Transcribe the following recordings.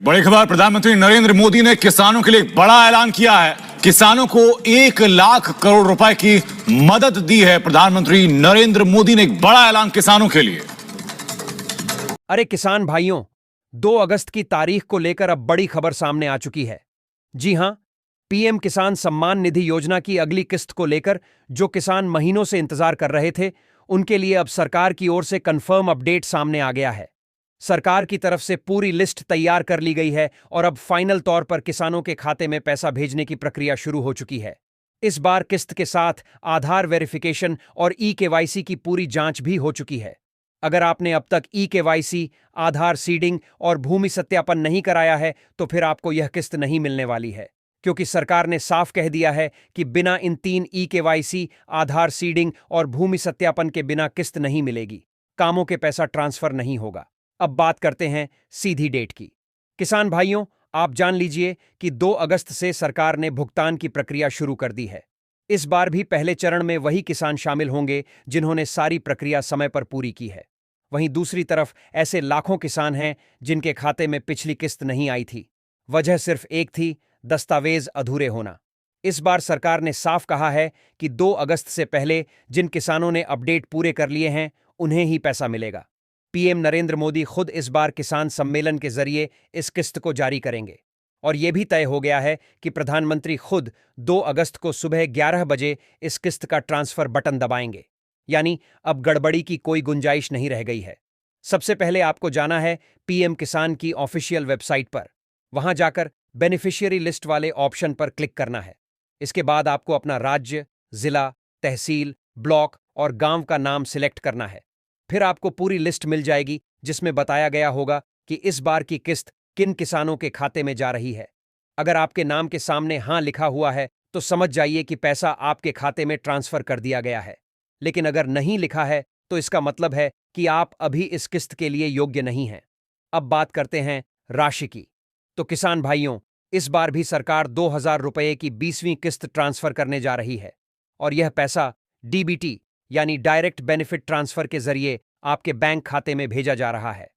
बड़ी खबर, प्रधानमंत्री नरेंद्र मोदी ने किसानों के लिए एक बड़ा ऐलान किया है। किसानों को 1 लाख करोड़ रुपए की मदद दी है। प्रधानमंत्री नरेंद्र मोदी ने एक बड़ा ऐलान किसानों के लिए। अरे किसान भाइयों, 2 अगस्त की तारीख को लेकर अब बड़ी खबर सामने आ चुकी है। जी हां, पीएम किसान सम्मान निधि योजना की अगली किस्त को लेकर जो किसान महीनों से इंतजार कर रहे थे, उनके लिए अब सरकार की ओर से कंफर्म अपडेट सामने आ गया है। सरकार की तरफ से पूरी लिस्ट तैयार कर ली गई है और अब फाइनल तौर पर किसानों के खाते में पैसा भेजने की प्रक्रिया शुरू हो चुकी है। इस बार किस्त के साथ आधार वेरिफिकेशन और ई-केवाईसी की पूरी जांच भी हो चुकी है। अगर आपने अब तक ई-केवाईसी, आधार सीडिंग और भूमि सत्यापन नहीं कराया है, तो फिर आपको यह किस्त नहीं मिलने वाली है, क्योंकि सरकार ने साफ कह दिया है कि बिना इन 3 ई-केवाईसी, आधार सीडिंग और भूमि सत्यापन के बिना किस्त नहीं मिलेगी, कामों के पैसा ट्रांसफर नहीं होगा। अब बात करते हैं सीधी डेट की। किसान भाइयों, आप जान लीजिए कि 2 अगस्त से सरकार ने भुगतान की प्रक्रिया शुरू कर दी है। इस बार भी पहले चरण में वही किसान शामिल होंगे जिन्होंने सारी प्रक्रिया समय पर पूरी की है। वहीं दूसरी तरफ ऐसे लाखों किसान हैं जिनके खाते में पिछली किस्त नहीं आई थी। वजह सिर्फ एक थी, दस्तावेज अधूरे होना। इस बार सरकार ने साफ कहा है कि 2 अगस्त से पहले जिन किसानों ने अपडेट पूरे कर लिए हैं, उन्हें ही पैसा मिलेगा। पीएम नरेंद्र मोदी खुद इस बार किसान सम्मेलन के जरिए इस किस्त को जारी करेंगे और यह भी तय हो गया है कि प्रधानमंत्री खुद 2 अगस्त को सुबह 11 बजे इस किस्त का ट्रांसफर बटन दबाएंगे। यानी अब गड़बड़ी की कोई गुंजाइश नहीं रह गई है। सबसे पहले आपको जाना है पीएम किसान की ऑफिशियल वेबसाइट पर। वहां जाकर बेनिफिशियरी लिस्ट वाले ऑप्शन पर क्लिक करना है। इसके बाद आपको अपना राज्य, जिला, तहसील, ब्लॉक और गांव का नाम सिलेक्ट करना है। फिर आपको पूरी लिस्ट मिल जाएगी जिसमें बताया गया होगा कि इस बार की किस्त किन किसानों के खाते में जा रही है। अगर आपके नाम के सामने हां लिखा हुआ है तो समझ जाइए कि पैसा आपके खाते में ट्रांसफर कर दिया गया है। लेकिन अगर नहीं लिखा है तो इसका मतलब है कि आप अभी इस किस्त के लिए योग्य नहीं हैं। अब बात करते हैं राशि की। तो किसान भाइयों, इस बार भी सरकार 2,000 रुपये की 20वीं किस्त ट्रांसफर करने जा रही है और यह पैसा डीबीटी यानी डायरेक्ट बेनिफिट ट्रांसफर के जरिए आपके बैंक खाते में भेजा जा रहा है।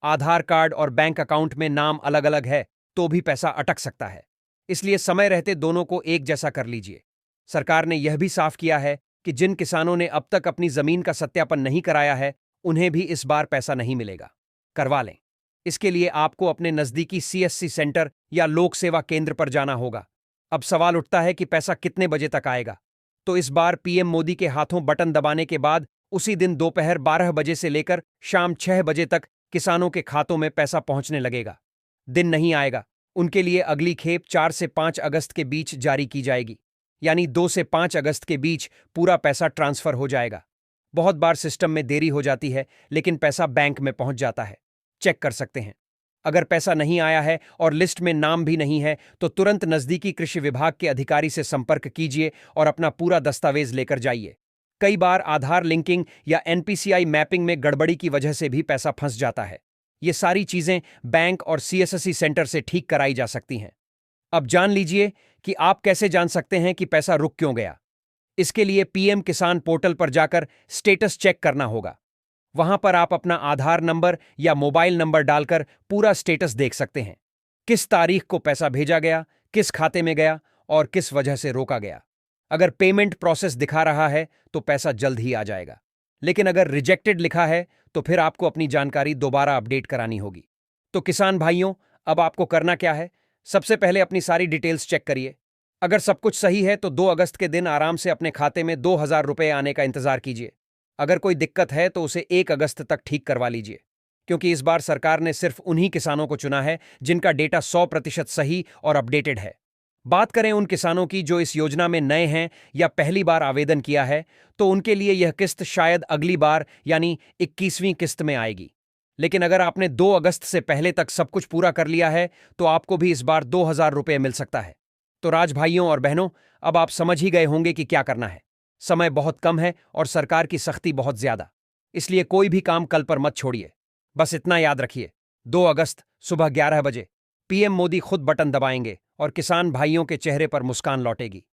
आधार कार्ड और बैंक अकाउंट में नाम अलग अलग है तो भी पैसा अटक सकता है, इसलिए समय रहते दोनों को एक जैसा कर लीजिए। सरकार ने यह भी साफ किया है कि जिन किसानों ने अब तक अपनी जमीन का सत्यापन नहीं कराया है, उन्हें भी इस बार पैसा नहीं मिलेगा। करवा लें। इसके लिए आपको अपने नजदीकी सीएससी सेंटर या लोक सेवा केंद्र पर जाना होगा। अब सवाल उठता है कि पैसा कितने बजे तक आएगा। तो इस बार पीएम मोदी के हाथों बटन दबाने के बाद उसी दिन दोपहर 12 बजे से लेकर शाम 6 बजे तक किसानों के खातों में पैसा पहुंचने लगेगा। दिन नहीं आएगा, उनके लिए अगली खेप 4 से 5 अगस्त के बीच जारी की जाएगी। यानी 2 से 5 अगस्त के बीच पूरा पैसा ट्रांसफर हो जाएगा। बहुत बार सिस्टम में देरी हो जाती है, लेकिन पैसा बैंक में पहुंच जाता है। चेक कर सकते हैं। अगर पैसा नहीं आया है और लिस्ट में नाम भी नहीं है तो तुरंत नजदीकी कृषि विभाग के अधिकारी से संपर्क कीजिए और अपना पूरा दस्तावेज लेकर जाइए। कई बार आधार लिंकिंग या एनपीसीआई मैपिंग में गड़बड़ी की वजह से भी पैसा फंस जाता है। ये सारी चीजें बैंक और सीएससी सेंटर से ठीक कराई जा सकती हैं। अब जान लीजिए कि आप कैसे जान सकते हैं कि पैसा रुक क्यों गया। इसके लिए पीएम किसान पोर्टल पर जाकर स्टेटस चेक करना होगा। वहां पर आप अपना आधार नंबर या मोबाइल नंबर डालकर पूरा स्टेटस देख सकते हैं। किस तारीख को पैसा भेजा गया, किस खाते में गया और किस वजह से रोका गया। अगर पेमेंट प्रोसेस दिखा रहा है तो पैसा जल्द ही आ जाएगा, लेकिन अगर रिजेक्टेड लिखा है तो फिर आपको अपनी जानकारी दोबारा अपडेट करानी होगी। तो किसान भाइयों, अब आपको करना क्या है? सबसे पहले अपनी सारी डिटेल्स चेक करिए। अगर सब कुछ सही है तो 2 अगस्त के दिन आराम से अपने खाते में 2,000 रुपये आने का इंतजार कीजिए। अगर कोई दिक्कत है तो उसे 1 अगस्त तक ठीक करवा लीजिए, क्योंकि इस बार सरकार ने सिर्फ उन्हीं किसानों को चुना है जिनका डेटा 100% सही और अपडेटेड है। बात करें उन किसानों की जो इस योजना में नए हैं या पहली बार आवेदन किया है, तो उनके लिए यह किस्त शायद अगली बार यानी 21वीं किस्त में आएगी। लेकिन अगर आपने 2 अगस्त से पहले तक सब कुछ पूरा कर लिया है तो आपको भी इस बार 2,000 रुपये मिल सकता है। तो राज भाइयों और बहनों, अब आप समझ ही गए होंगे कि क्या करना है। समय बहुत कम है और सरकार की सख्ती बहुत ज्यादा, इसलिए कोई भी काम कल पर मत छोड़िए। बस इतना याद रखिए, 2 अगस्त सुबह 11 बजे पीएम मोदी खुद बटन दबाएंगे और किसान भाइयों के चेहरे पर मुस्कान लौटेगी।